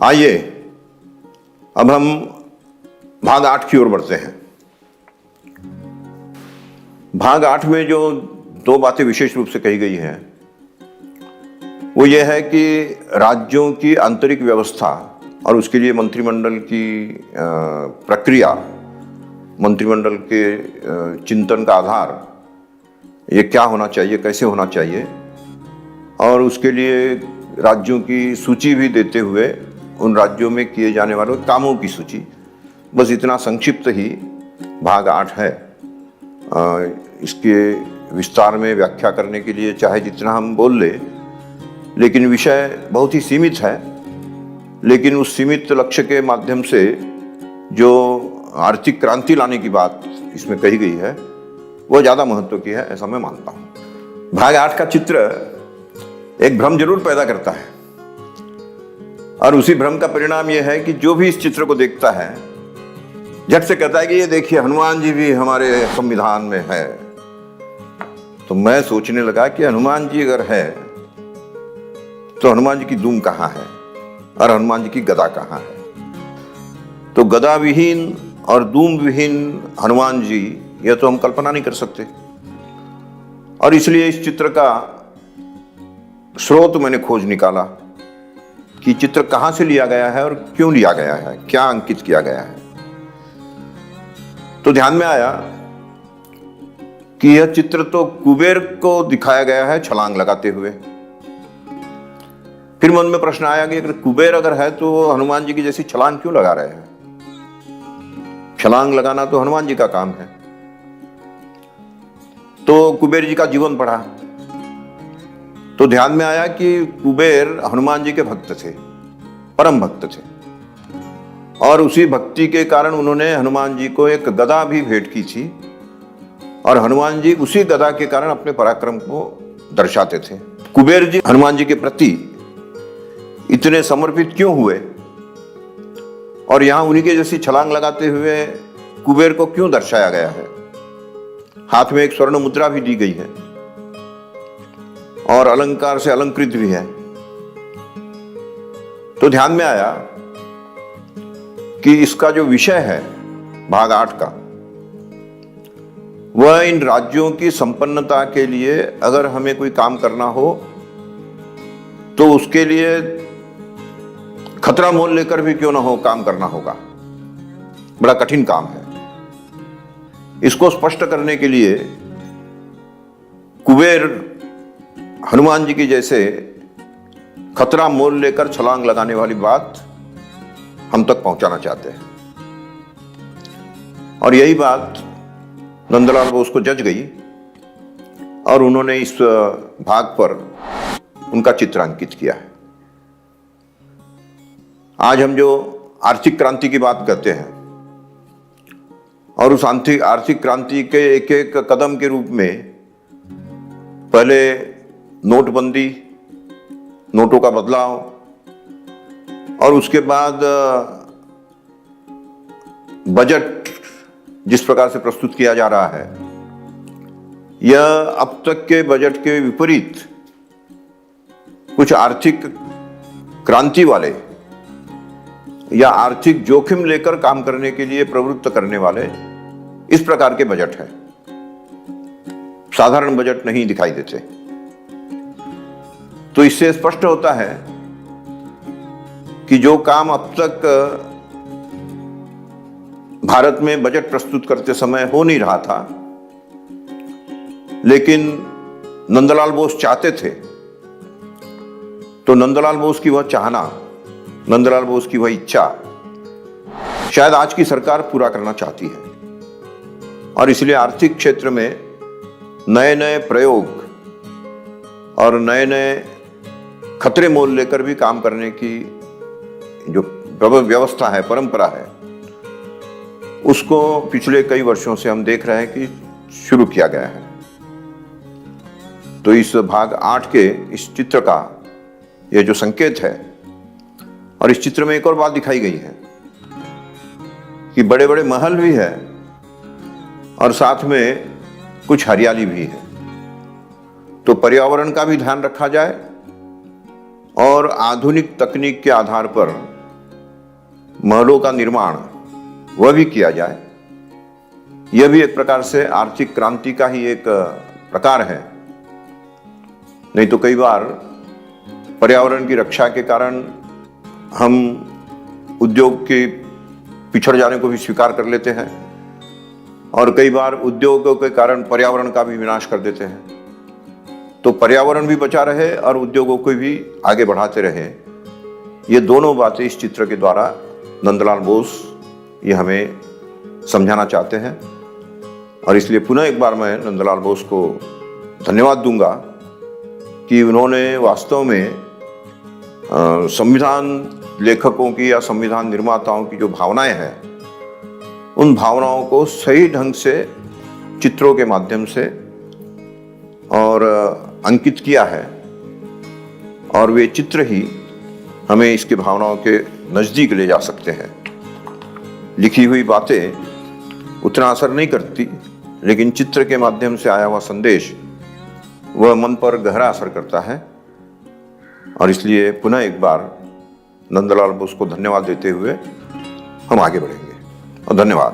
आइए अब हम भाग 8 की ओर बढ़ते हैं। भाग 8 में जो दो बातें विशेष रूप से कही गई हैं वो ये है कि राज्यों की आंतरिक व्यवस्था और उसके लिए मंत्रिमंडल की प्रक्रिया, मंत्रिमंडल के चिंतन का आधार ये क्या होना चाहिए, कैसे होना चाहिए, और उसके लिए राज्यों की सूची भी देते हुए उन राज्यों में किए जाने वाले कामों की सूची। बस इतना संक्षिप्त ही भाग 8 है। इसके विस्तार में व्याख्या करने के लिए चाहे जितना हम बोल ले, लेकिन विषय बहुत ही सीमित है। लेकिन उस सीमित लक्ष्य के माध्यम से जो आर्थिक क्रांति लाने की बात इसमें कही गई है वो ज़्यादा महत्व की है, ऐसा मैं मानता हूँ। भाग 8 का चित्र एक भ्रम जरूर पैदा करता है और उसी भ्रम का परिणाम यह है कि जो भी इस चित्र को देखता है झट से कहता है कि ये देखिए हनुमान जी भी हमारे संविधान में है। तो मैं सोचने लगा कि हनुमान जी अगर है तो हनुमान जी की दूम कहाँ है और हनुमान जी की गदा कहाँ है? तो गदा विहीन और दूम विहीन हनुमान जी, यह तो हम कल्पना नहीं कर सकते। और इसलिए इस चित्र का स्रोत मैंने खोज निकाला कि चित्र कहां से लिया गया है और क्यों लिया गया है, क्या अंकित किया गया है। तो ध्यान में आया कि यह चित्र तो कुबेर को दिखाया गया है छलांग लगाते हुए। फिर मन में प्रश्न आया कि अगर कुबेर है तो हनुमान जी की जैसी छलांग क्यों लगा रहे हैं? छलांग लगाना तो हनुमान जी का काम है। तो कुबेर जी का जीवन पढ़ा तो ध्यान में आया कि कुबेर हनुमान जी के भक्त थे, परम भक्त थे, और उसी भक्ति के कारण उन्होंने हनुमान जी को एक गदा भी भेंट की थी और हनुमान जी उसी गदा के कारण अपने पराक्रम को दर्शाते थे। कुबेर जी हनुमान जी के प्रति इतने समर्पित क्यों हुए और यहां उन्हीं के जैसी छलांग लगाते हुए कुबेर को क्यों दर्शाया गया है? हाथ में एक स्वर्ण मुद्रा भी दी गई है और अलंकार से अलंकृत भी है। तो ध्यान में आया कि इसका जो विषय है भाग 8 का, वह इन राज्यों की संपन्नता के लिए अगर हमें कोई काम करना हो तो उसके लिए खतरा मोल लेकर भी क्यों ना हो काम करना होगा। बड़ा कठिन काम है। इसको स्पष्ट करने के लिए कुबेर हनुमान जी की जैसे खतरा मोल लेकर छलांग लगाने वाली बात हम तक पहुंचाना चाहते हैं। और यही बात नंदलाल बोस को जच गई और उन्होंने इस भाग पर उनका चित्र अंकित किया है। आज हम जो आर्थिक क्रांति की बात करते हैं और उस आर्थिक क्रांति के एक एक कदम के रूप में पहले नोटबंदी, नोटों का बदलाव, और उसके बाद बजट जिस प्रकार से प्रस्तुत किया जा रहा है, यह अब तक के बजट के विपरीत कुछ आर्थिक क्रांति वाले या आर्थिक जोखिम लेकर काम करने के लिए प्रवृत्त करने वाले इस प्रकार के बजट है। साधारण बजट नहीं दिखाई देते। तो इससे स्पष्ट होता है कि जो काम अब तक भारत में बजट प्रस्तुत करते समय हो नहीं रहा था, लेकिन नंदलाल बोस चाहते थे, तो नंदलाल बोस की वह चाहना, नंदलाल बोस की वह इच्छा शायद आज की सरकार पूरा करना चाहती है। और इसलिए आर्थिक क्षेत्र में नए नए प्रयोग और नए नए खतरे मोल लेकर भी काम करने की जो व्यवस्था है, परंपरा है, उसको पिछले कई वर्षों से हम देख रहे हैं कि शुरू किया गया है। तो इस भाग 8 के इस चित्र का यह जो संकेत है, और इस चित्र में एक और बात दिखाई गई है कि बड़े बड़े महल भी है और साथ में कुछ हरियाली भी है। तो पर्यावरण का भी ध्यान रखा जाए और आधुनिक तकनीक के आधार पर महलों का निर्माण वह भी किया जाए। यह भी एक प्रकार से आर्थिक क्रांति का ही एक प्रकार है। नहीं तो कई बार पर्यावरण की रक्षा के कारण हम उद्योग के पिछड़ जाने को भी स्वीकार कर लेते हैं और कई बार उद्योगों के कारण पर्यावरण का भी विनाश कर देते हैं। तो पर्यावरण भी बचा रहे और उद्योगों को भी आगे बढ़ाते रहे, ये दोनों बातें इस चित्र के द्वारा नंदलाल बोस ये हमें समझाना चाहते हैं। और इसलिए पुनः एक बार मैं नंदलाल बोस को धन्यवाद दूंगा कि उन्होंने वास्तव में संविधान लेखकों की या संविधान निर्माताओं की जो भावनाएं हैं, उन भावनाओं को सही ढंग से चित्रों के माध्यम से और अंकित किया है। और वे चित्र ही हमें इसकी भावनाओं के नज़दीक ले जा सकते हैं। लिखी हुई बातें उतना असर नहीं करती, लेकिन चित्र के माध्यम से आया हुआ संदेश वह मन पर गहरा असर करता है। और इसलिए पुनः एक बार नंदलाल बोस को धन्यवाद देते हुए हम आगे बढ़ेंगे। और धन्यवाद।